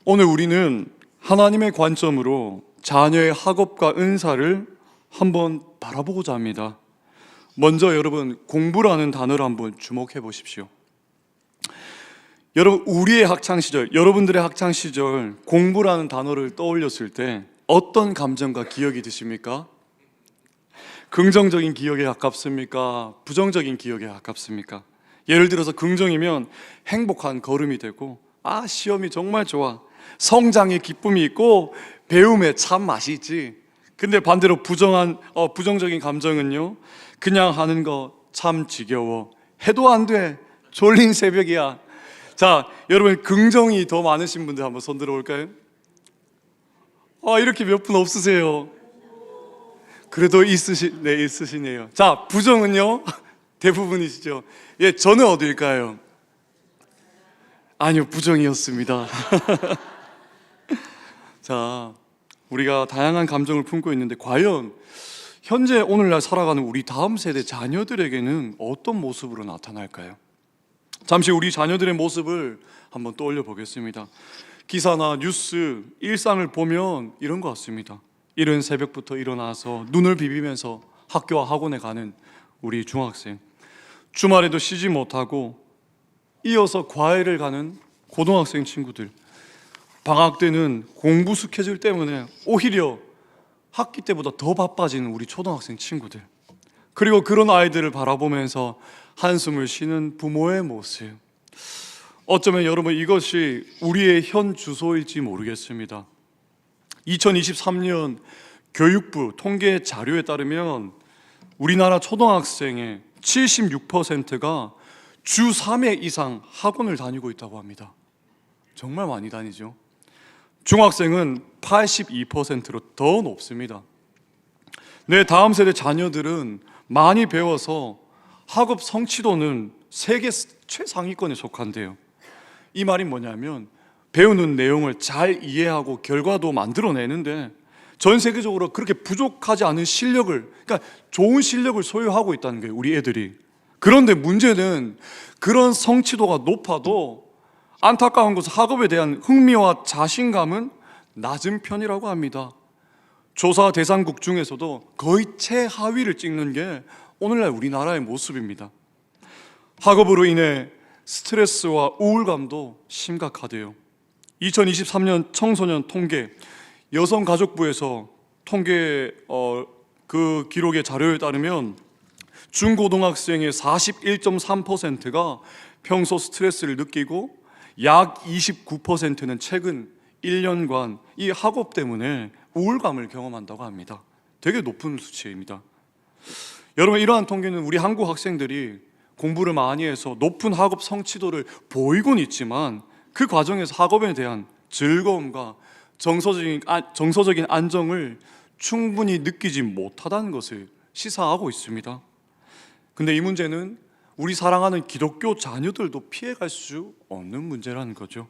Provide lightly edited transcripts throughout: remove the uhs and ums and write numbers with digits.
오늘 우리는 하나님의 관점으로 자녀의 학업과 은사를 한번 바라보고자 합니다. 먼저 여러분, 공부라는 단어를 한번 주목해 보십시오. 여러분, 우리의 학창시절, 여러분들의 학창시절 공부라는 단어를 떠올렸을 때 어떤 감정과 기억이 드십니까? 긍정적인 기억에 가깝습니까? 부정적인 기억에 가깝습니까? 예를 들어서 긍정이면 행복한 걸음이 되고, 시험이 정말 좋아, 성장의 기쁨이 있고 배움에 참 맛이 있지. 근데 반대로 부정적인 감정은요, 그냥 하는 거 참 지겨워, 해도 안 돼, 졸린 새벽이야. 자, 여러분, 긍정이 더 많으신 분들 한번 손 들어볼까요? 이렇게 몇 분 없으세요. 그래도 있으시네요. 자, 부정은요? 대부분이시죠. 예, 저는 어디일까요? 아니요, 부정이었습니다. 자, 우리가 다양한 감정을 품고 있는데 과연 현재 오늘날 살아가는 우리 다음 세대 자녀들에게는 어떤 모습으로 나타날까요? 잠시 우리 자녀들의 모습을 한번 떠올려 보겠습니다. 기사나 뉴스, 일상을 보면 이런 것 같습니다. 이른 새벽부터 일어나서 눈을 비비면서 학교와 학원에 가는 우리 중학생, 주말에도 쉬지 못하고 이어서 과외를 가는 고등학생 친구들, 방학 때는 공부 스케줄 때문에 오히려 학기 때보다 더 바빠지는 우리 초등학생 친구들, 그리고 그런 아이들을 바라보면서 한숨을 쉬는 부모의 모습. 어쩌면 여러분, 이것이 우리의 현 주소일지 모르겠습니다. 2023년 교육부 통계 자료에 따르면 우리나라 초등학생의 76%가 주 3회 이상 학원을 다니고 있다고 합니다. 정말 많이 다니죠. 중학생은 82%로 더 높습니다. 내 다음 세대 자녀들은 많이 배워서 학업 성취도는 세계 최상위권에 속한대요. 이 말이 뭐냐면, 배우는 내용을 잘 이해하고 결과도 만들어내는데 전 세계적으로 그렇게 부족하지 않은 실력을, 그러니까 좋은 실력을 소유하고 있다는 거예요, 우리 애들이. 그런데 문제는 그런 성취도가 높아도 안타까운 것은 학업에 대한 흥미와 자신감은 낮은 편이라고 합니다. 조사 대상국 중에서도 거의 최하위를 찍는 게 오늘날 우리나라의 모습입니다. 학업으로 인해 스트레스와 우울감도 심각하대요. 2023년 청소년 통계, 여성가족부에서 통계 그 기록의 자료에 따르면 중고등학생의 41.3%가 평소 스트레스를 느끼고 약 29%는 최근 1년간 이 학업 때문에 우울감을 경험한다고 합니다. 되게 높은 수치입니다. 여러분, 이러한 통계는 우리 한국 학생들이 공부를 많이 해서 높은 학업 성취도를 보이곤 있지만 그 과정에서 학업에 대한 즐거움과 정서적인 안정을 충분히 느끼지 못하다는 것을 시사하고 있습니다. 근데 이 문제는 우리 사랑하는 기독교 자녀들도 피해갈 수 없는 문제라는 거죠.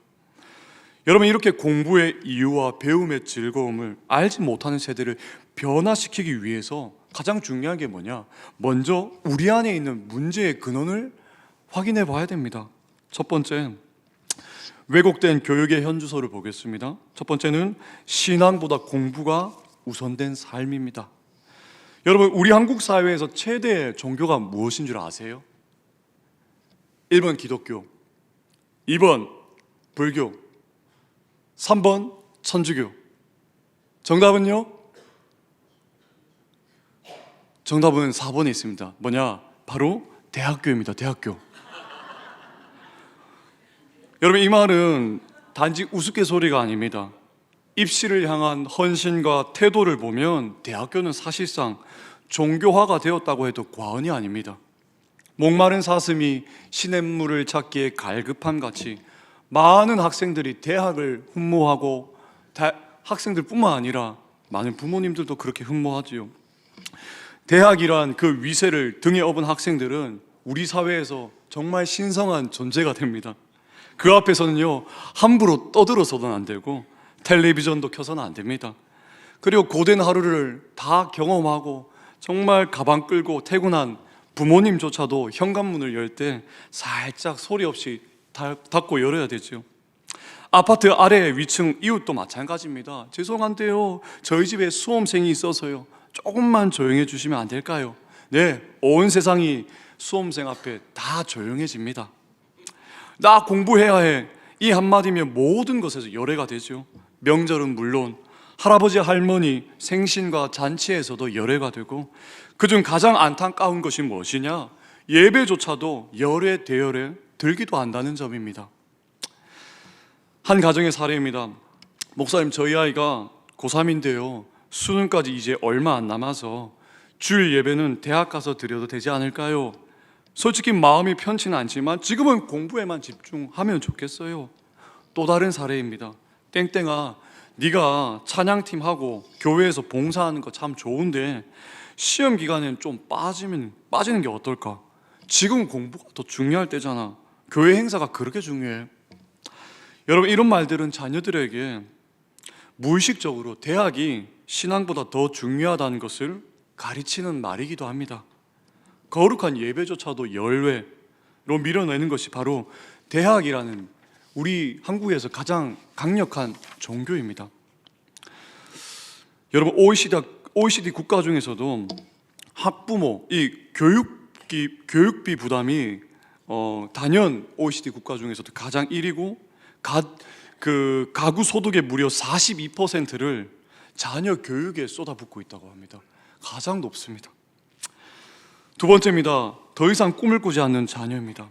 여러분, 이렇게 공부의 이유와 배움의 즐거움을 알지 못하는 세대를 변화시키기 위해서 가장 중요한 게 뭐냐? 먼저 우리 안에 있는 문제의 근원을 확인해 봐야 됩니다. 첫 번째, 왜곡된 교육의 현주소를 보겠습니다. 첫 번째는 신앙보다 공부가 우선된 삶입니다. 여러분, 우리 한국 사회에서 최대의 종교가 무엇인 줄 아세요? 1번 기독교, 2번 불교, 3번 천주교. 정답은요? 정답은 4번에 있습니다. 뭐냐? 바로 대학교입니다. 대학교. 여러분, 이 말은 단지 우스갯소리가 아닙니다. 입시를 향한 헌신과 태도를 보면 대학교는 사실상 종교화가 되었다고 해도 과언이 아닙니다. 목마른 사슴이 시냇물을 찾기에 갈급함 같이 많은 학생들이 대학을 흠모하고, 학생들뿐만 아니라 많은 부모님들도 그렇게 흠모하지요. 대학이란 그 위세를 등에 업은 학생들은 우리 사회에서 정말 신성한 존재가 됩니다. 그 앞에서는요, 함부로 떠들어서는 안 되고 텔레비전도 켜서는 안 됩니다. 그리고 고된 하루를 다 경험하고 정말 가방 끌고 퇴근한 부모님조차도 현관문을 열 때 살짝 소리 없이 닫고 열어야 되죠. 아파트 아래 위층 이웃도 마찬가지입니다. 죄송한데요, 저희 집에 수험생이 있어서요, 조금만 조용해 주시면 안 될까요? 네, 온 세상이 수험생 앞에 다 조용해집니다. 나 공부해야 해, 이 한마디면 모든 것에서 열애가 되죠. 명절은 물론 할아버지 할머니 생신과 잔치에서도 열애가 되고, 그중 가장 안타까운 것이 무엇이냐? 예배조차도 열애 대열에 들기도 한다는 점입니다. 한 가정의 사례입니다. 목사님, 저희 아이가 고3인데요, 수능까지 이제 얼마 안 남아서 주일 예배는 대학 가서 드려도 되지 않을까요? 솔직히 마음이 편치는 않지만 지금은 공부에만 집중하면 좋겠어요. 또 다른 사례입니다. 땡땡아, 네가 찬양팀하고 교회에서 봉사하는 거 참 좋은데 시험 기간엔 좀 빠지는 게 어떨까? 지금 공부가 더 중요할 때잖아. 교회 행사가 그렇게 중요해. 여러분, 이런 말들은 자녀들에게 무의식적으로 대학이 신앙보다 더 중요하다는 것을 가르치는 말이기도 합니다. 거룩한 예배조차도 열외로 밀어내는 것이 바로 대학이라는 우리 한국에서 가장 강력한 종교입니다. 여러분, OECD 국가 중에서도 학부모, 이 교육비 부담이 단연 OECD 국가 중에서도 가장 1위고, 가구 소득의 무려 42%를 자녀 교육에 쏟아붓고 있다고 합니다. 가장 높습니다. 두 번째입니다. 더 이상 꿈을 꾸지 않는 자녀입니다.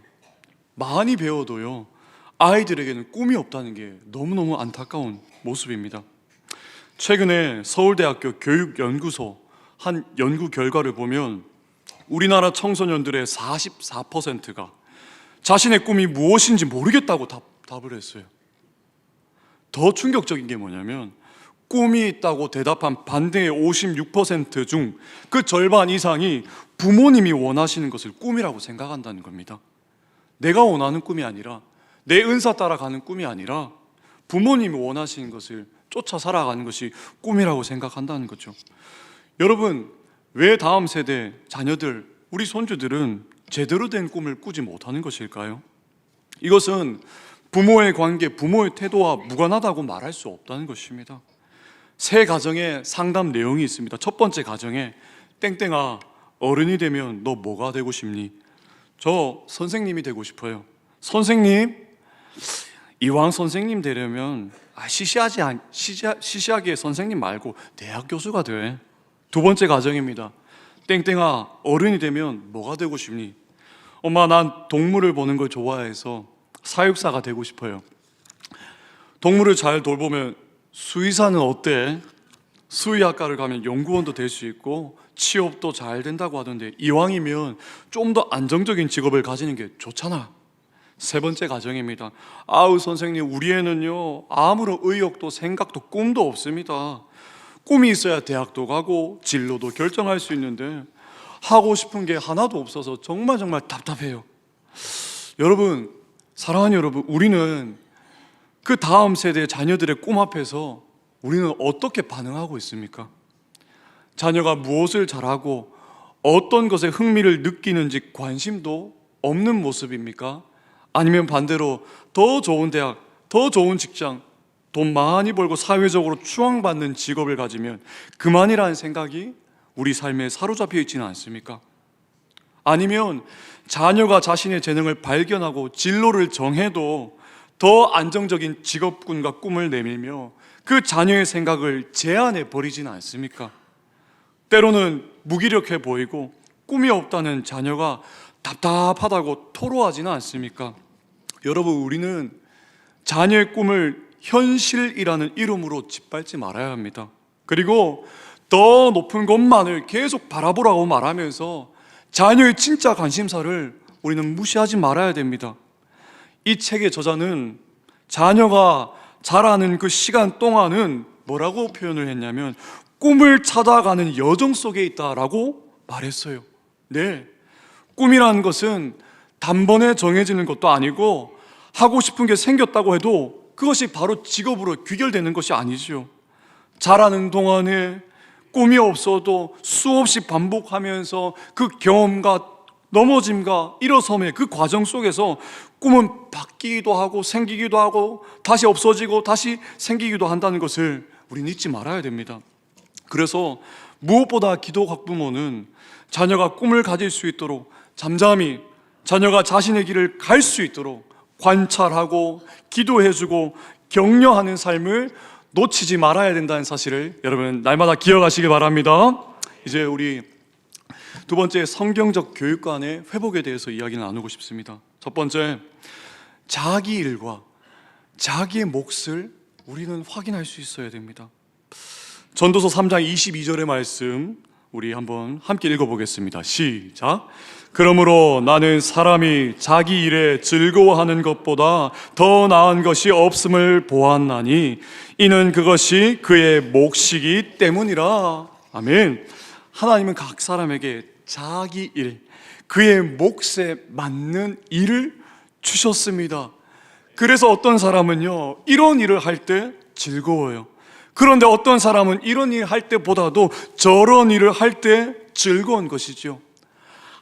많이 배워도요, 아이들에게는 꿈이 없다는 게 너무너무 안타까운 모습입니다. 최근에 서울대학교 교육연구소 한 연구 결과를 보면 우리나라 청소년들의 44%가 자신의 꿈이 무엇인지 모르겠다고 답을 했어요. 더 충격적인 게 뭐냐면, 꿈이 있다고 대답한 반대의 56% 중 그 절반 이상이 부모님이 원하시는 것을 꿈이라고 생각한다는 겁니다. 내가 원하는 꿈이 아니라, 내 은사 따라가는 꿈이 아니라 부모님이 원하시는 것을 쫓아 살아가는 것이 꿈이라고 생각한다는 거죠. 여러분, 왜 다음 세대 자녀들, 우리 손주들은 제대로 된 꿈을 꾸지 못하는 것일까요? 이것은 부모의 관계, 부모의 태도와 무관하다고 말할 수 없다는 것입니다. 세 가정의 상담 내용이 있습니다. 첫 번째 가정에, 땡땡아, 어른이 되면 너 뭐가 되고 싶니? 저 선생님이 되고 싶어요. 선생님? 이왕 선생님 되려면 시시하게 선생님 말고 대학 교수가 돼. 두 번째 가정입니다. 땡땡아, 어른이 되면 뭐가 되고 싶니? 엄마, 난 동물을 보는 걸 좋아해서 사육사가 되고 싶어요. 동물을 잘 돌보면 수의사는 어때? 수의학과를 가면 연구원도 될 수 있고 취업도 잘 된다고 하던데, 이왕이면 좀 더 안정적인 직업을 가지는 게 좋잖아. 세 번째 가정입니다. 아우 선생님, 우리 애는요 아무런 의욕도 생각도 꿈도 없습니다. 꿈이 있어야 대학도 가고 진로도 결정할 수 있는데 하고 싶은 게 하나도 없어서 정말 답답해요. 여러분, 사랑하는 여러분, 우리는 그 다음 세대 자녀들의 꿈 앞에서 우리는 어떻게 반응하고 있습니까? 자녀가 무엇을 잘하고 어떤 것에 흥미를 느끼는지 관심도 없는 모습입니까? 아니면 반대로 더 좋은 대학, 더 좋은 직장, 돈 많이 벌고 사회적으로 추앙받는 직업을 가지면 그만이라는 생각이 우리 삶에 사로잡혀 있지는 않습니까? 아니면 자녀가 자신의 재능을 발견하고 진로를 정해도 더 안정적인 직업군과 꿈을 내밀며 그 자녀의 생각을 제한해 버리지는 않습니까? 때로는 무기력해 보이고 꿈이 없다는 자녀가 답답하다고 토로하지는 않습니까? 여러분, 우리는 자녀의 꿈을 현실이라는 이름으로 짓밟지 말아야 합니다. 그리고 더 높은 것만을 계속 바라보라고 말하면서 자녀의 진짜 관심사를 우리는 무시하지 말아야 됩니다. 이 책의 저자는 자녀가 자라는 그 시간 동안은 뭐라고 표현을 했냐면 꿈을 찾아가는 여정 속에 있다라고 말했어요. 네, 꿈이라는 것은 단번에 정해지는 것도 아니고 하고 싶은 게 생겼다고 해도 그것이 바로 직업으로 귀결되는 것이 아니죠. 자라는 동안에 꿈이 없어도 수없이 반복하면서 그 경험과 넘어짐과 일어섬의 그 과정 속에서 꿈은 바뀌기도 하고 생기기도 하고 다시 없어지고 다시 생기기도 한다는 것을 우리는 잊지 말아야 됩니다. 그래서 무엇보다 기도 학부모는 자녀가 꿈을 가질 수 있도록 잠잠히 자녀가 자신의 길을 갈 수 있도록 관찰하고 기도해주고 격려하는 삶을 놓치지 말아야 된다는 사실을 여러분 날마다 기억하시기 바랍니다. 이제 우리 두 번째, 성경적 교육관의 회복에 대해서 이야기를 나누고 싶습니다. 첫 번째, 자기 일과 자기의 몫을 우리는 확인할 수 있어야 됩니다. 전도서 3장 22절의 말씀 우리 한번 함께 읽어보겠습니다. 시작. 그러므로 나는 사람이 자기 일에 즐거워하는 것보다 더 나은 것이 없음을 보았나니 이는 그것이 그의 몫이기 때문이라. 아멘. 하나님은 각 사람에게 자기 일, 그의 몫에 맞는 일을 주셨습니다. 그래서 어떤 사람은요, 이런 일을 할 때 즐거워요. 그런데 어떤 사람은 이런 일 할 때보다도 저런 일을 할 때 즐거운 것이죠.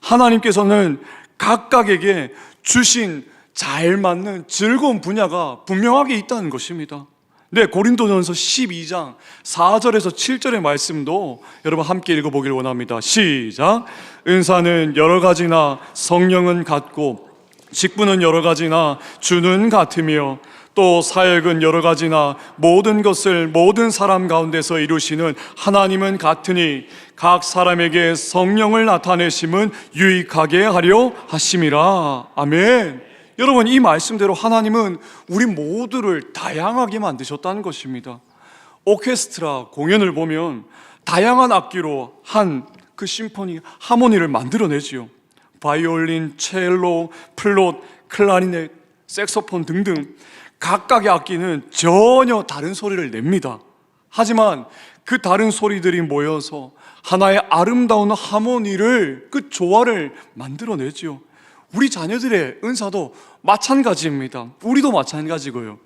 하나님께서는 각각에게 주신 잘 맞는 즐거운 분야가 분명하게 있다는 것입니다. 네, 고린도전서 12장 4절에서 7절의 말씀도 여러분 함께 읽어보길 원합니다. 시작. 은사는 여러 가지나 성령은 같고 직분은 여러 가지나 주는 같으며 또 사역은 여러 가지나 모든 것을 모든 사람 가운데서 이루시는 하나님은 같으니 각 사람에게 성령을 나타내심은 유익하게 하려 하심이라. 아멘. 여러분, 이 말씀대로 하나님은 우리 모두를 다양하게 만드셨다는 것입니다. 오케스트라 공연을 보면 다양한 악기로 한 그 심포니, 하모니를 만들어내지요. 바이올린, 첼로, 플룻, 클라리넷, 색소폰 등등 각각의 악기는 전혀 다른 소리를 냅니다. 하지만 그 다른 소리들이 모여서 하나의 아름다운 하모니를, 그 조화를 만들어내지요. 우리 자녀들의 은사도 마찬가지입니다. 우리도 마찬가지고요.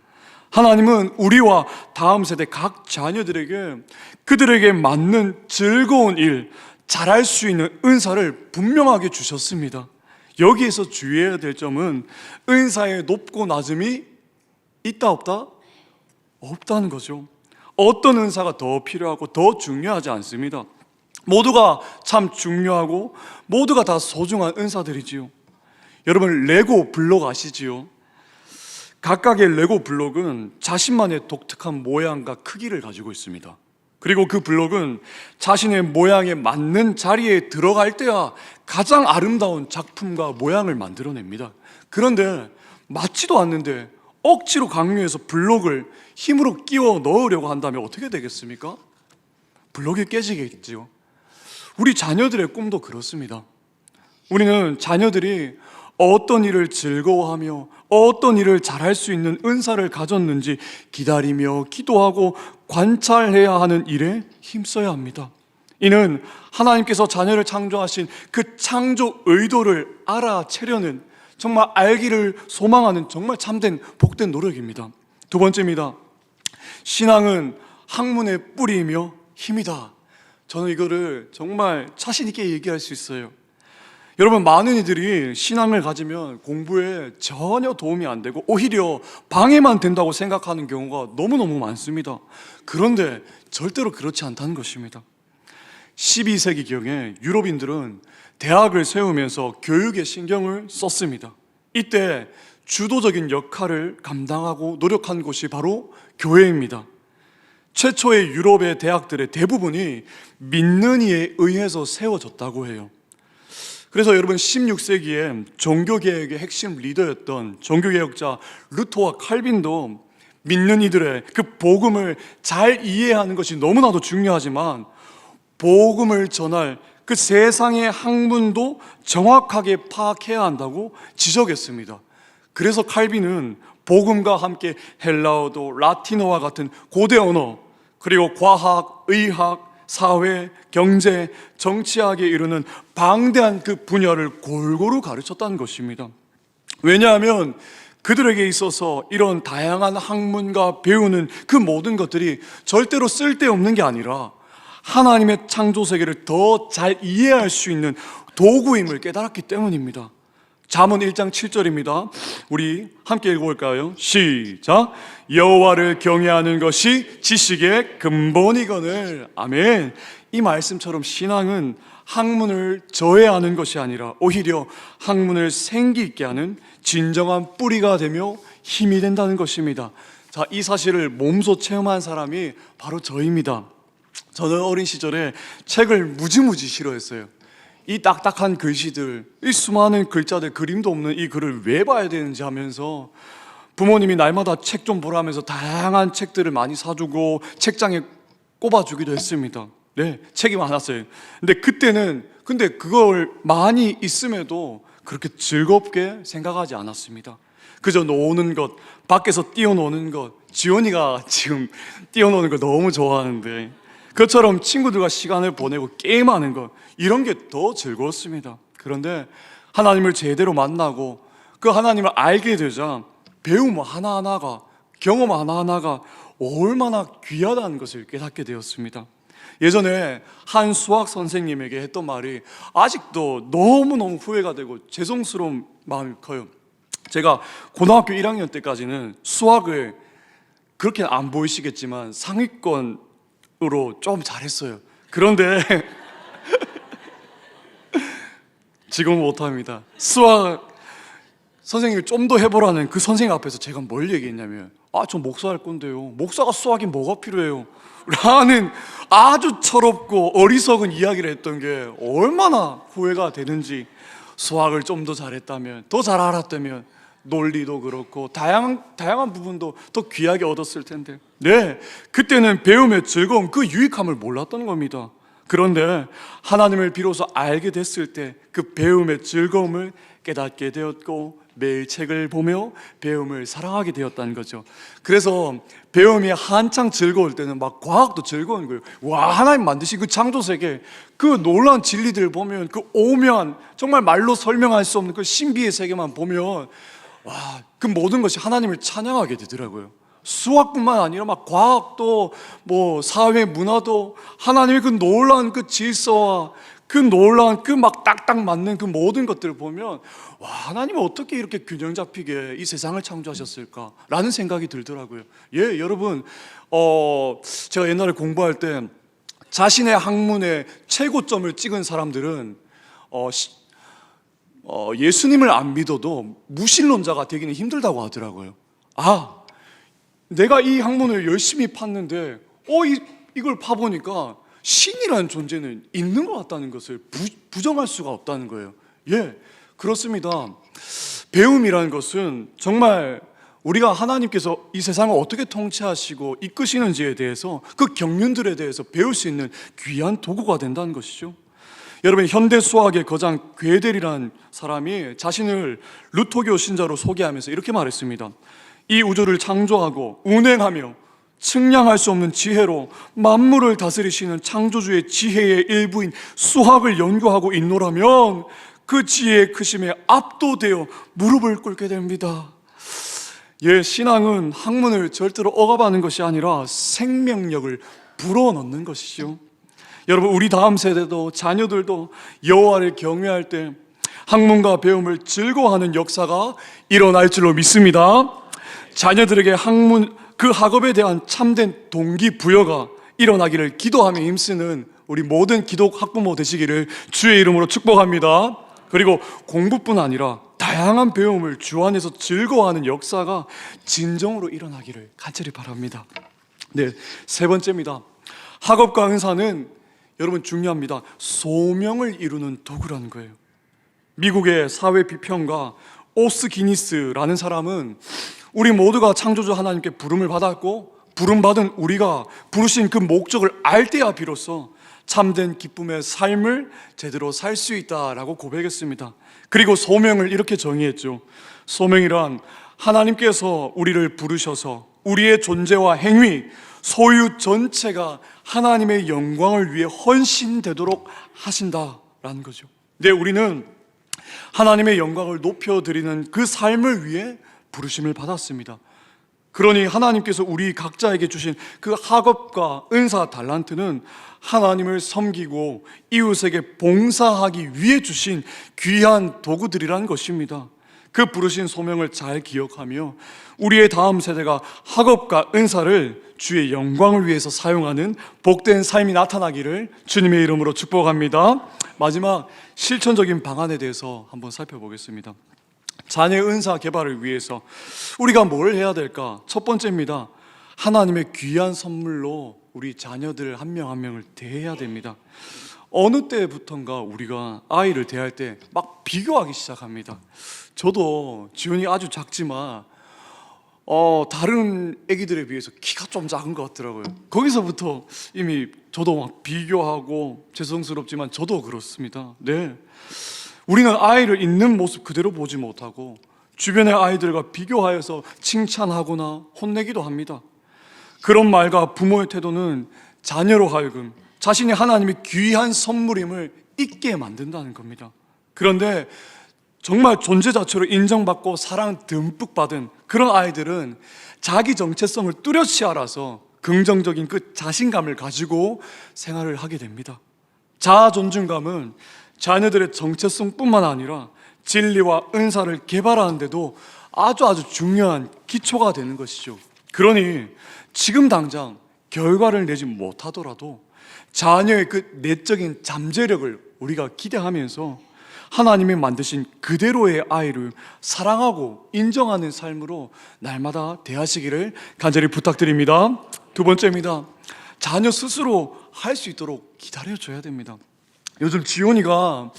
하나님은 우리와 다음 세대 각 자녀들에게 그들에게 맞는 즐거운 일, 잘할 수 있는 은사를 분명하게 주셨습니다. 여기에서 주의해야 될 점은 은사의 높고 낮음이 있다 없다? 없다는 거죠. 어떤 은사가 더 필요하고 더 중요하지 않습니다. 모두가 참 중요하고 모두가 다 소중한 은사들이지요. 여러분, 레고 블록 아시지요? 각각의 레고 블록은 자신만의 독특한 모양과 크기를 가지고 있습니다. 그리고 그 블록은 자신의 모양에 맞는 자리에 들어갈 때야 가장 아름다운 작품과 모양을 만들어냅니다. 그런데 맞지도 않는데 억지로 강요해서 블록을 힘으로 끼워 넣으려고 한다면 어떻게 되겠습니까? 블록이 깨지겠지요. 우리 자녀들의 꿈도 그렇습니다. 우리는 자녀들이 어떤 일을 즐거워하며 어떤 일을 잘할 수 있는 은사를 가졌는지 기다리며 기도하고 관찰해야 하는 일에 힘써야 합니다. 이는 하나님께서 자녀를 창조하신 그 창조 의도를 알아채려는, 정말 알기를 소망하는 정말 참된 복된 노력입니다. 두 번째입니다. 신앙은 학문의 뿌리이며 힘이다. 저는 이거를 정말 자신 있게 얘기할 수 있어요. 여러분, 많은 이들이 신앙을 가지면 공부에 전혀 도움이 안 되고 오히려 방해만 된다고 생각하는 경우가 너무너무 많습니다. 그런데 절대로 그렇지 않다는 것입니다. 12세기경에 유럽인들은 대학을 세우면서 교육에 신경을 썼습니다. 이때 주도적인 역할을 감당하고 노력한 곳이 바로 교회입니다. 최초의 유럽의 대학들의 대부분이 믿는 이에 의해서 세워졌다고 해요. 그래서 여러분, 16세기에 종교개혁의 핵심 리더였던 종교개혁자 루터와 칼빈도 믿는 이들의 그 복음을 잘 이해하는 것이 너무나도 중요하지만 복음을 전할 그 세상의 학문도 정확하게 파악해야 한다고 지적했습니다. 그래서 칼빈은 복음과 함께 헬라어도 라틴어와 같은 고대 언어, 그리고 과학, 의학, 사회, 경제, 정치학에 이르는 방대한 그 분야를 골고루 가르쳤다는 것입니다. 왜냐하면 그들에게 있어서 이런 다양한 학문과 배우는 그 모든 것들이 절대로 쓸데없는 게 아니라 하나님의 창조 세계를 더 잘 이해할 수 있는 도구임을 깨달았기 때문입니다. 잠언 1장 7절입니다. 우리 함께 읽어볼까요? 시작. 여호와를 경외하는 것이 지식의 근본이거늘. 아멘. 이 말씀처럼 신앙은 학문을 저해하는 것이 아니라 오히려 학문을 생기 있게 하는 진정한 뿌리가 되며 힘이 된다는 것입니다. 자, 이 사실을 몸소 체험한 사람이 바로 저입니다. 저는 어린 시절에 책을 무지무지 싫어했어요. 이 딱딱한 글씨들, 이 수많은 글자들, 그림도 없는 이 글을 왜 봐야 되는지 하면서 부모님이 날마다 책 좀 보라면서 다양한 책들을 많이 사주고 책장에 꼽아주기도 했습니다. 네, 책이 많았어요. 근데 그걸 많이 있음에도 그렇게 즐겁게 생각하지 않았습니다. 그저 노는 것, 밖에서 뛰어노는 것, 지원이가 지금 뛰어노는 걸 너무 좋아하는데 그처럼 친구들과 시간을 보내고 게임하는 것, 이런 게 더 즐거웠습니다. 그런데 하나님을 제대로 만나고 그 하나님을 알게 되자 배움 하나하나가, 경험 하나하나가 얼마나 귀하다는 것을 깨닫게 되었습니다. 예전에 한 수학 선생님에게 했던 말이 아직도 너무너무 후회가 되고 죄송스러운 마음이 커요. 제가 고등학교 1학년 때까지는 수학을 그렇게 안 보이시겠지만 상위권으로 좀 잘했어요. 그런데 지금은 못합니다. 수학 선생님이 좀 더 해보라는 그 선생님 앞에서 제가 뭘 얘기했냐면 저 목사 할 건데요, 목사가 수학이 뭐가 필요해요? 라는 아주 철없고 어리석은 이야기를 했던 게 얼마나 후회가 되는지. 수학을 좀 더 잘했다면, 더 잘 알았다면 논리도 그렇고 다양한 부분도 더 귀하게 얻었을 텐데, 네, 그때는 배움의 즐거움, 그 유익함을 몰랐던 겁니다. 그런데 하나님을 비로소 알게 됐을 때 그 배움의 즐거움을 깨닫게 되었고 매일 책을 보며 배움을 사랑하게 되었다는 거죠. 그래서 배움이 한창 즐거울 때는 막 과학도 즐거운 거예요. 와, 하나님 만드신 그 창조세계, 그 놀라운 진리들 보면, 그 오묘한, 정말 말로 설명할 수 없는 그 신비의 세계만 보면 와, 그 모든 것이 하나님을 찬양하게 되더라고요. 수학뿐만 아니라 막 과학도, 뭐 사회 문화도 하나님의 그 놀라운 그 질서와 그 놀라운 그 막 딱딱 맞는 그 모든 것들을 보면 와, 하나님은 어떻게 이렇게 균형 잡히게 이 세상을 창조하셨을까 라는 생각이 들더라고요. 예, 여러분, 제가 옛날에 공부할 때 자신의 학문의 최고점을 찍은 사람들은 예수님을 안 믿어도 무신론자가 되기는 힘들다고 하더라고요. 내가 이 학문을 열심히 팠는데 이걸 파보니까 신이라는 존재는 있는 것 같다는 것을 부정할 수가 없다는 거예요. 예, 그렇습니다. 배움이라는 것은 정말 우리가 하나님께서 이 세상을 어떻게 통치하시고 이끄시는지에 대해서, 그 경륜들에 대해서 배울 수 있는 귀한 도구가 된다는 것이죠. 여러분, 현대 수학의 거장 괴델이라는 사람이 자신을 루터교 신자로 소개하면서 이렇게 말했습니다. 이 우주를 창조하고 운행하며 측량할 수 없는 지혜로 만물을 다스리시는 창조주의 지혜의 일부인 수학을 연구하고 있노라면 그 지혜의 크심에 압도되어 무릎을 꿇게 됩니다. 예, 신앙은 학문을 절대로 억압하는 것이 아니라 생명력을 불어넣는 것이죠. 여러분, 우리 다음 세대도 자녀들도 여호와를 경외할 때 학문과 배움을 즐거워하는 역사가 일어날 줄로 믿습니다. 자녀들에게 그 학업에 대한 참된 동기부여가 일어나기를 기도하며 힘쓰는 우리 모든 기독 학부모 되시기를 주의 이름으로 축복합니다. 그리고 공부뿐 아니라 다양한 배움을 주 안에서 즐거워하는 역사가 진정으로 일어나기를 간절히 바랍니다. 네, 세 번째입니다. 학업과 은사는 여러분 중요합니다. 소명을 이루는 도구라는 거예요. 미국의 사회 비평가 오스 기니스라는 사람은 우리 모두가 창조주 하나님께 부름을 받았고 부름받은 우리가 부르신 그 목적을 알 때야 비로소 참된 기쁨의 삶을 제대로 살 수 있다라고 고백했습니다. 그리고 소명을 이렇게 정의했죠. 소명이란 하나님께서 우리를 부르셔서 우리의 존재와 행위, 소유 전체가 하나님의 영광을 위해 헌신되도록 하신다라는 거죠. 네, 우리는 하나님의 영광을 높여드리는 그 삶을 위해 부르심을 받았습니다. 그러니 하나님께서 우리 각자에게 주신 그 학업과 은사 달란트는 하나님을 섬기고 이웃에게 봉사하기 위해 주신 귀한 도구들이라는 것입니다. 그 부르신 소명을 잘 기억하며 우리의 다음 세대가 학업과 은사를 주의 영광을 위해서 사용하는 복된 삶이 나타나기를 주님의 이름으로 축복합니다. 마지막 실천적인 방안에 대해서 한번 살펴보겠습니다. 자녀의 은사 개발을 위해서 우리가 뭘 해야 될까? 첫 번째입니다. 하나님의 귀한 선물로 우리 자녀들 한 명 한 명을 대해야 됩니다. 어느 때부턴가 우리가 아이를 대할 때 막 비교하기 시작합니다. 저도 지훈이 아주 작지만 다른 애기들에 비해서 키가 좀 작은 것 같더라고요. 거기서부터 이미 저도 막 비교하고, 죄송스럽지만 저도 그렇습니다. 네, 우리는 아이를 있는 모습 그대로 보지 못하고 주변의 아이들과 비교하여서 칭찬하거나 혼내기도 합니다. 그런 말과 부모의 태도는 자녀로 하여금 자신이 하나님의 귀한 선물임을 잊게 만든다는 겁니다. 그런데 정말 존재 자체로 인정받고 사랑 듬뿍 받은 그런 아이들은 자기 정체성을 뚜렷이 알아서 긍정적인 그 자신감을 가지고 생활을 하게 됩니다. 자아 존중감은 자녀들의 정체성뿐만 아니라 진리와 은사를 개발하는 데도 아주 중요한 기초가 되는 것이죠. 그러니 지금 당장 결과를 내지 못하더라도 자녀의 그 내적인 잠재력을 우리가 기대하면서 하나님이 만드신 그대로의 아이를 사랑하고 인정하는 삶으로 날마다 대하시기를 간절히 부탁드립니다. 두 번째입니다. 자녀 스스로 할 수 있도록 기다려줘야 됩니다. 요즘 지훈이가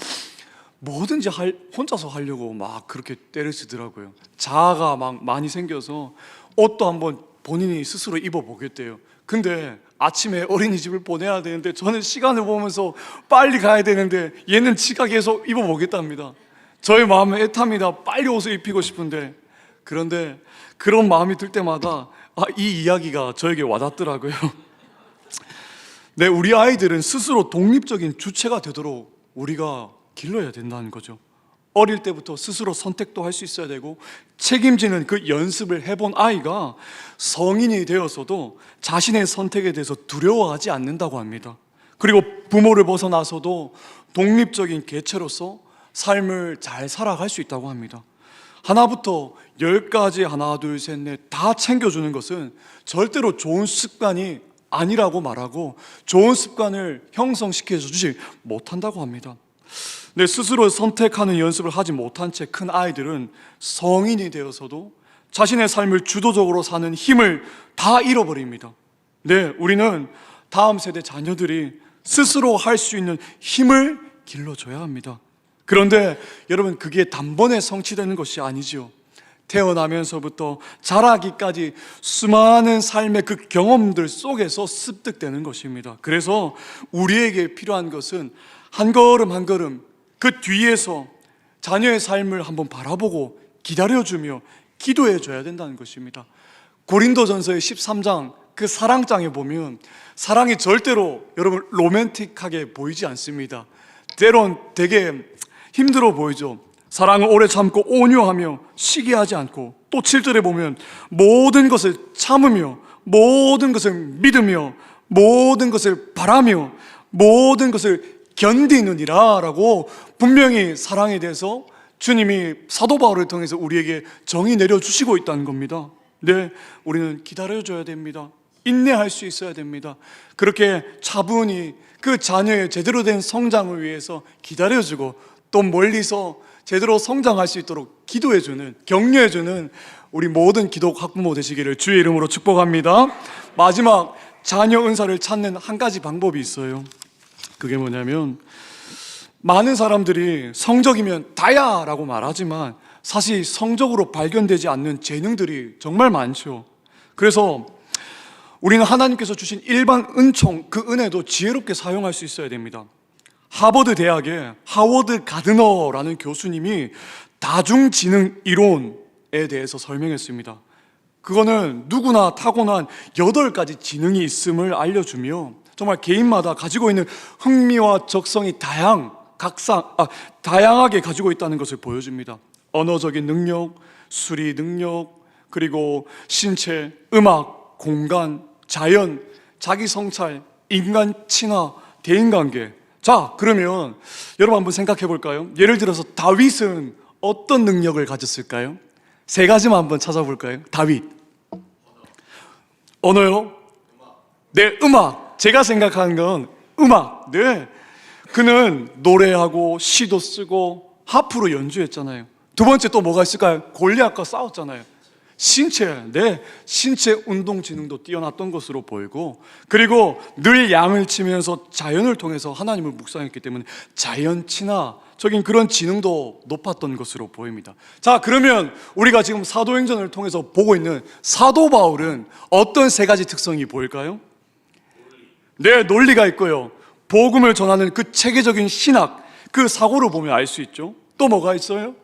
뭐든지 혼자서 하려고 막 그렇게 때를 쓰더라고요. 자아가 막 많이 생겨서 옷도 한번 본인이 스스로 입어보겠대요. 근데 아침에 어린이집을 보내야 되는데 저는 시간을 보면서 빨리 가야 되는데 얘는 지가 계속 입어보겠답니다. 저의 마음은 애탑니다. 빨리 옷을 입히고 싶은데. 그런데 그런 마음이 들 때마다 이 이야기가 저에게 와닿더라고요. 네, 우리 아이들은 스스로 독립적인 주체가 되도록 우리가 길러야 된다는 거죠. 어릴 때부터 스스로 선택도 할 수 있어야 되고 책임지는 그 연습을 해본 아이가 성인이 되어서도 자신의 선택에 대해서 두려워하지 않는다고 합니다. 그리고 부모를 벗어나서도 독립적인 개체로서 삶을 잘 살아갈 수 있다고 합니다. 하나부터 10까지 하나 둘 셋 넷 다 챙겨주는 것은 절대로 좋은 습관이 아니라고 말하고 좋은 습관을 형성시켜 주지 못한다고 합니다. 내 스스로 선택하는 연습을 하지 못한 채 큰 아이들은 성인이 되어서도 자신의 삶을 주도적으로 사는 힘을 다 잃어버립니다. 네, 우리는 다음 세대 자녀들이 스스로 할 수 있는 힘을 길러줘야 합니다. 그런데 여러분, 그게 단번에 성취되는 것이 아니지요. 태어나면서부터 자라기까지 수많은 삶의 그 경험들 속에서 습득되는 것입니다. 그래서 우리에게 필요한 것은 한 걸음 한 걸음 그 뒤에서 자녀의 삶을 한번 바라보고 기다려주며 기도해줘야 된다는 것입니다. 고린도전서의 13장 그 사랑장에 보면 사랑이 절대로 여러분 로맨틱하게 보이지 않습니다. 때론 되게 힘들어 보이죠. 사랑은 오래 참고 온유하며 시기하지 않고, 또 7절에 보면 모든 것을 참으며 모든 것을 믿으며 모든 것을 바라며 모든 것을 견디느니라 라고 분명히 사랑에 대해서 주님이 사도 바울을 통해서 우리에게 정의 내려주시고 있다는 겁니다. 네, 우리는 기다려줘야 됩니다. 인내할 수 있어야 됩니다. 그렇게 차분히 그 자녀의 제대로 된 성장을 위해서 기다려주고 또 멀리서 제대로 성장할 수 있도록 기도해주는, 격려해주는 우리 모든 기독 학부모 되시기를 주의 이름으로 축복합니다. 마지막 자녀 은사를 찾는 한 가지 방법이 있어요. 그게 뭐냐면, 많은 사람들이 성적이면 다야 라고 말하지만 사실 성적으로 발견되지 않는 재능들이 정말 많죠. 그래서 우리는 하나님께서 주신 일반 은총, 그 은혜도 지혜롭게 사용할 수 있어야 됩니다. 하버드 대학의 하워드 가드너라는 교수님이 다중지능 이론에 대해서 설명했습니다. 그거는 누구나 타고난 8가지 지능이 있음을 알려주며 정말 개인마다 가지고 있는 흥미와 적성이 다양하게 가지고 있다는 것을 보여줍니다. 언어적인 능력, 수리 능력, 그리고 신체, 음악, 공간, 자연, 자기 성찰, 인간 친화, 대인관계. 자, 그러면 여러분 한번 생각해 볼까요? 예를 들어서 다윗은 어떤 능력을 가졌을까요? 세 가지만 한번 찾아볼까요? 다윗. 언어요? 네, 음악. 제가 생각하는 건 음악. 네. 그는 노래하고 시도 쓰고 하프로 연주했잖아요. 두 번째 또 뭐가 있을까요? 골리앗과 싸웠잖아요. 신체, 네, 신체 운동 지능도 뛰어났던 것으로 보이고, 그리고 늘 양을 치면서 자연을 통해서 하나님을 묵상했기 때문에 자연 친화적인 그런 지능도 높았던 것으로 보입니다. 자, 그러면 우리가 지금 사도행전을 통해서 보고 있는 사도 바울은 어떤 세 가지 특성이 보일까요? 네, 논리가 있고요. 복음을 전하는 그 체계적인 신학, 그 사고를 보면 알 수 있죠. 또 뭐가 있어요?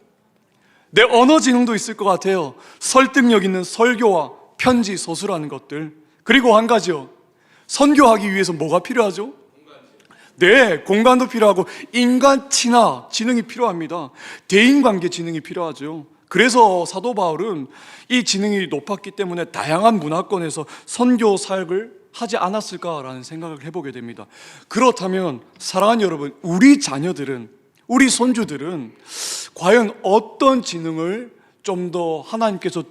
내 언어 지능도 있을 것 같아요. 설득력 있는 설교와 편지, 서술하는 것들. 그리고 한 가지요. 선교하기 위해서 뭐가 필요하죠? 네, 공간도 필요하고 인간 친화 지능이 필요합니다. 대인관계 지능이 필요하죠. 그래서 사도 바울은 이 지능이 높았기 때문에 다양한 문화권에서 선교 사역을 하지 않았을까라는 생각을 해보게 됩니다. 그렇다면 사랑하는 여러분, 우리 자녀들은, 우리 손주들은 과연 어떤 지능을 좀 더 하나님께서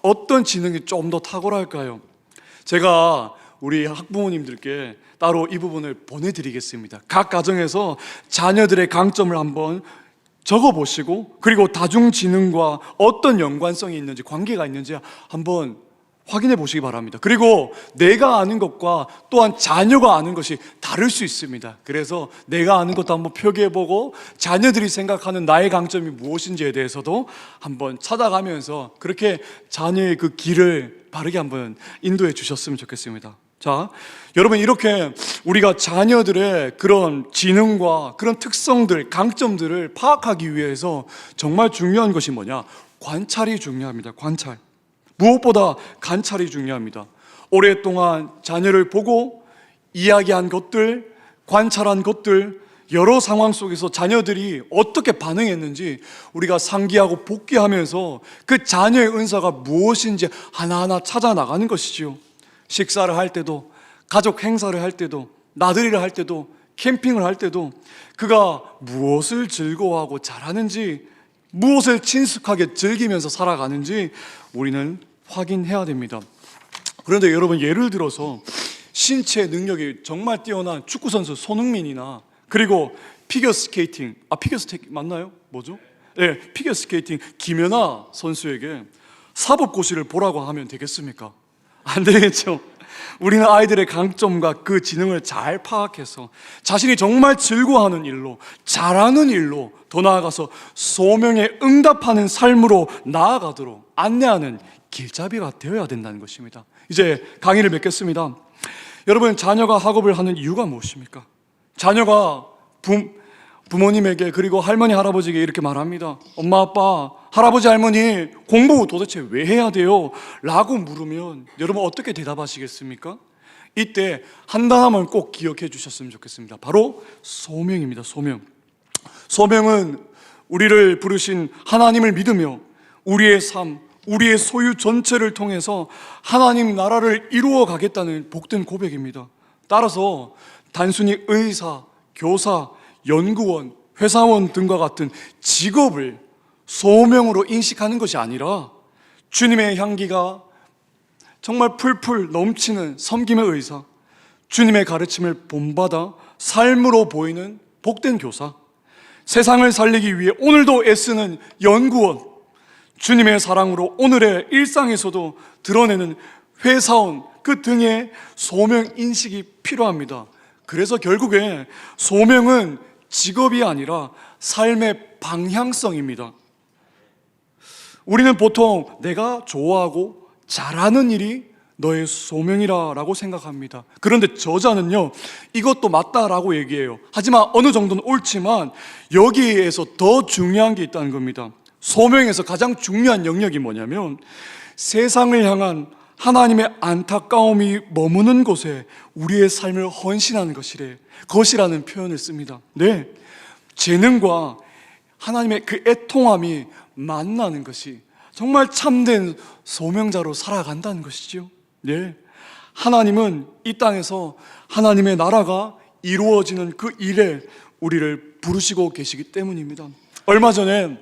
어떤 지능이 좀 더 탁월할까요? 제가 우리 학부모님들께 따로 이 부분을 보내드리겠습니다. 각 가정에서 자녀들의 강점을 한번 적어보시고, 그리고 다중지능과 어떤 연관성이 있는지, 관계가 있는지 한번 확인해 보시기 바랍니다. 그리고 내가 아는 것과 또한 자녀가 아는 것이 다를 수 있습니다. 그래서 내가 아는 것도 한번 표기해보고 자녀들이 생각하는 나의 강점이 무엇인지에 대해서도 한번 찾아가면서 그렇게 자녀의 그 길을 바르게 한번 인도해 주셨으면 좋겠습니다. 자, 여러분, 이렇게 우리가 자녀들의 그런 지능과 그런 특성들, 강점들을 파악하기 위해서 정말 중요한 것이 뭐냐? 관찰이 중요합니다. 관찰. 무엇보다 관찰이 중요합니다. 오랫동안 자녀를 보고 이야기한 것들, 관찰한 것들, 여러 상황 속에서 자녀들이 어떻게 반응했는지 우리가 상기하고 복기하면서 그 자녀의 은사가 무엇인지 하나하나 찾아 나가는 것이지요. 식사를 할 때도, 가족 행사를 할 때도, 나들이를 할 때도, 캠핑을 할 때도 그가 무엇을 즐거워하고 잘하는지, 무엇을 친숙하게 즐기면서 살아가는지 우리는 확인해야 됩니다. 그런데 여러분, 예를 들어서 신체 능력이 정말 뛰어난 축구선수 손흥민이나, 그리고 피겨스케이팅, 피겨스케이팅 맞나요? 뭐죠? 네, 피겨스케이팅 김연아 선수에게 사법고시를 보라고 하면 되겠습니까? 안 되겠죠. 우리는 아이들의 강점과 그 지능을 잘 파악해서 자신이 정말 즐거워하는 일로, 잘하는 일로, 더 나아가서 소명에 응답하는 삶으로 나아가도록 안내하는 길잡이가 되어야 된다는 것입니다. 이제 강의를 맺겠습니다. 여러분, 자녀가 학업을 하는 이유가 무엇입니까? 자녀가 부모님에게, 그리고 할머니, 할아버지에게 이렇게 말합니다. 엄마, 아빠, 할아버지, 할머니, 공부 도대체 왜 해야 돼요? 라고 물으면 여러분 어떻게 대답하시겠습니까? 이때 한 단어만 꼭 기억해 주셨으면 좋겠습니다. 바로 소명입니다. 소명. 소명은 우리를 부르신 하나님을 믿으며 우리의 삶, 우리의 소유 전체를 통해서 하나님 나라를 이루어 가겠다는 복된 고백입니다. 따라서 단순히 의사, 교사, 연구원, 회사원 등과 같은 직업을 소명으로 인식하는 것이 아니라 주님의 향기가 정말 풀풀 넘치는 섬김의 의사, 주님의 가르침을 본받아 삶으로 보이는 복된 교사, 세상을 살리기 위해 오늘도 애쓰는 연구원, 주님의 사랑으로 오늘의 일상에서도 드러내는 회사원, 그 등의 소명 인식이 필요합니다. 그래서 결국에 소명은 직업이 아니라 삶의 방향성입니다. 우리는 보통 내가 좋아하고 잘하는 일이 너의 소명이라고 생각합니다. 그런데 저자는요, 이것도 맞다라고 얘기해요. 하지만 어느 정도는 옳지만 여기에서 더 중요한 게 있다는 겁니다. 소명에서 가장 중요한 영역이 뭐냐면 세상을 향한 하나님의 안타까움이 머무는 곳에 우리의 삶을 헌신하는 것이라는 표현을 씁니다. 네, 재능과 하나님의 그 애통함이 만나는 것이 정말 참된 소명자로 살아간다는 것이죠. 네. 하나님은 이 땅에서 하나님의 나라가 이루어지는 그 일에 우리를 부르시고 계시기 때문입니다. 얼마 전에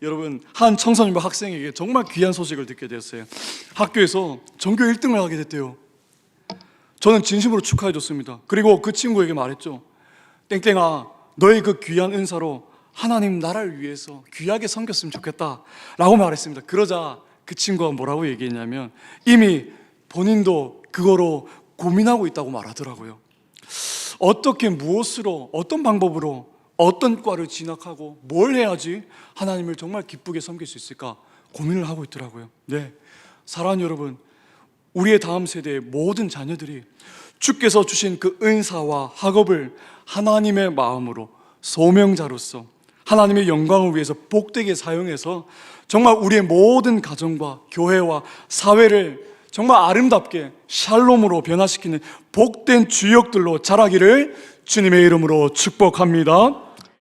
여러분 한 청소년부 학생에게 정말 귀한 소식을 듣게 되었어요. 학교에서 전교 1등을 하게 됐대요. 저는 진심으로 축하해 줬습니다. 그리고 그 친구에게 말했죠. 땡땡아, 너의 그 귀한 은사로 하나님 나라를 위해서 귀하게 섬겼으면 좋겠다 라고 말했습니다. 그러자 그 친구가 뭐라고 얘기했냐면 이미 본인도 그거로 고민하고 있다고 말하더라고요. 어떻게, 무엇으로, 어떤 방법으로, 어떤 과를 진학하고 뭘 해야지 하나님을 정말 기쁘게 섬길 수 있을까 고민을 하고 있더라고요. 네, 사랑하는 여러분, 우리의 다음 세대의 모든 자녀들이 주께서 주신 그 은사와 학업을 하나님의 마음으로 소명자로서 하나님의 영광을 위해서 복되게 사용해서 정말 우리의 모든 가정과 교회와 사회를 정말 아름답게 샬롬으로 변화시키는 복된 주역들로 자라기를 주님의 이름으로 축복합니다.